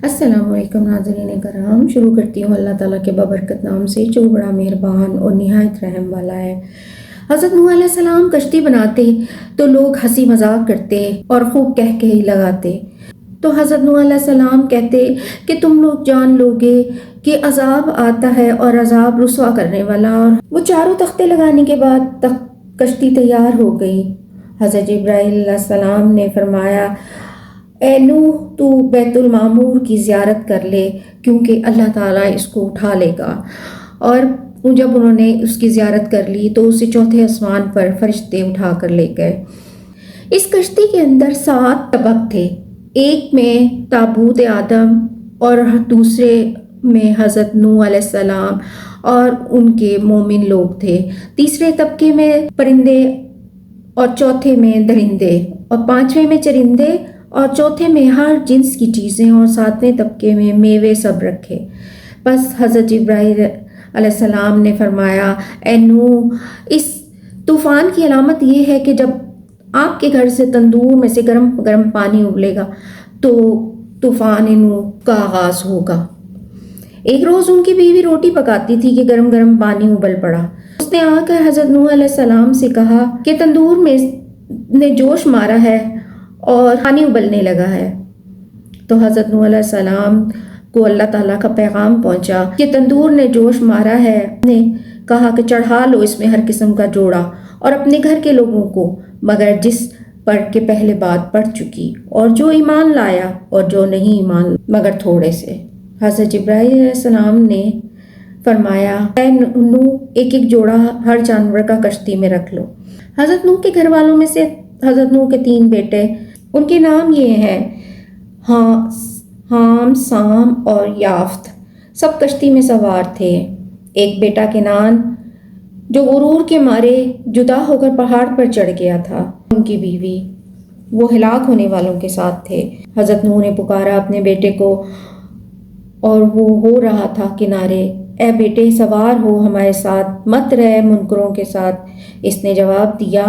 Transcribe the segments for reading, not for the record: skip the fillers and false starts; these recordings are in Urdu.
السلام علیکم ناظرین کرام، شروع کرتی ہوں اللہ تعالیٰ کے بابرکت نام سے جو بڑا مہربان اور نہایت رحم والا ہے۔ حضرت نوح علیہ السلام کشتی بناتے تو لوگ ہنسی مذاق کرتے اور خوب کہکہی لگاتے، تو حضرت نوح علیہ السلام کہتے کہ تم لوگ جان لوگے کہ عذاب آتا ہے اور عذاب رسوا کرنے والا، اور وہ چاروں تختے لگانے کے بعد کشتی تیار ہو گئی۔ حضرت جبرائیل علیہ السلام نے فرمایا، اے نوح تو بیت المعمور کی زیارت کر لے کیونکہ اللہ تعالیٰ اس کو اٹھا لے گا۔ اور جب انہوں نے اس کی زیارت کر لی تو اسے چوتھے آسمان پر فرشتے اٹھا کر لے گئے۔ اس کشتی کے اندر 7 طبق تھے، ایک میں تابوت آدم اور دوسرے میں حضرت نوح علیہ السلام اور ان کے مومن لوگ تھے، تیسرے طبقے میں پرندے اور چوتھے میں درندے اور پانچویں میں چرندے اور چوتھے میں ہر جنس کی چیزیں اور ساتویں طبقے میں میوے سب رکھے۔ بس حضرت جبرائیل علیہ السلام نے فرمایا، اے نوح، اس طوفان کی علامت یہ ہے کہ جب آپ کے گھر سے تندور میں سے گرم گرم پانی ابلے گا تو طوفان نوح کا آغاز ہوگا۔ ایک روز ان کی بیوی روٹی پکاتی تھی کہ گرم گرم پانی ابل پڑا۔ اس نے آ کر حضرت نوح علیہ السلام سے کہا کہ تندور میں نے جوش مارا ہے اور پانی ابلنے لگا ہے۔ تو حضرت نوح علیہ السلام کو اللہ تعالیٰ کا پیغام پہنچا کہ تندور نے جوش مارا ہے۔ نے کہا کہ چڑھا لو اس میں ہر قسم کا جوڑا اور اپنے گھر کے لوگوں کو، مگر جس پر کہ پہلے بات پڑ چکی، اور جو ایمان لایا اور جو نہیں ایمان مگر تھوڑے سے۔ حضرت جبرائیل علیہ السلام نے فرمایا، اے نوح، ایک ایک جوڑا ہر جانور کا کشتی میں رکھ لو۔ حضرت نوح کے گھر والوں میں سے حضرت نوح کے 3 بیٹے، ان کے نام یہ ہیں حام، سام اور یافت، سب کشتی میں سوار تھے۔ ایک بیٹا کنعان جو غرور کے مارے جدا ہو کر پہاڑ پر چڑھ گیا تھا، ان کی بیوی، وہ ہلاک ہونے والوں کے ساتھ تھے۔ حضرت نوح نے پکارا اپنے بیٹے کو اور وہ ہو رہا تھا کنارے، اے بیٹے سوار ہو ہمارے ساتھ، مت رہ منکروں کے ساتھ۔ اس نے جواب دیا،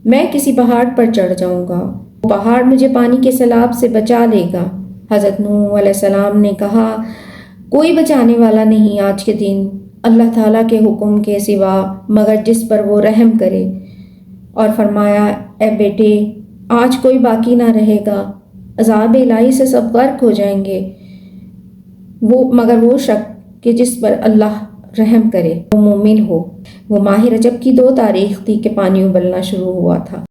میں کسی پہاڑ پر چڑھ جاؤں گا، وہ پہاڑ مجھے پانی کے سیلاب سے بچا لے گا۔ حضرت نوح علیہ السلام نے کہا، کوئی بچانے والا نہیں آج کے دن اللہ تعالیٰ کے حکم کے سوا مگر جس پر وہ رحم کرے، اور فرمایا، اے بیٹے آج کوئی باقی نہ رہے گا، عذاب الہی سے سب غرق ہو جائیں گے، مگر وہ شخص کہ جس پر اللہ رحم کرے، وہ مومن ہو۔ وہ ماہ رجب کی 2 تاریخ تھی کہ پانی ابلنا شروع ہوا تھا۔